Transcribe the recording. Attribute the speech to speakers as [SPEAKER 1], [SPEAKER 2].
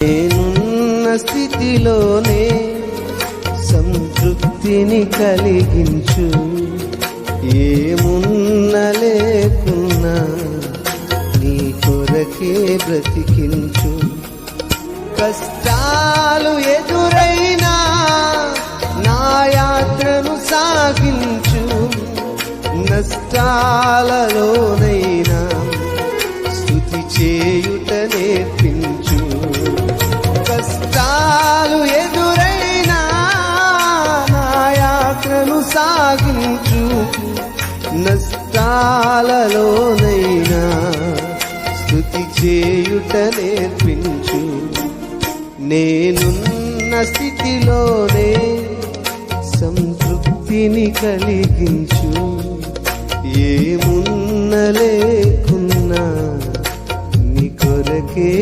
[SPEAKER 1] నేనున్న స్థితిలోనే సంతృప్తిని కలిగించు, ఏమున్న లేకున్నా నీ కొరకే బ్రతికించు. కష్టాలు ఎదురైనా నా యాత్రను సాగించు, నష్టాలలోనైనా స్తుతి చేయుట నేర్పించు. కష్టాలు ఎదురైనా నా యాత్రను సాగించు, నష్టాలలోనైనా స్తుతి చేయుట నేర్పించు. నేనున్న స్థితిలోనే సంతృప్తిని కలిగించు, ఏమున్న లేకున్నా నీ కొరకే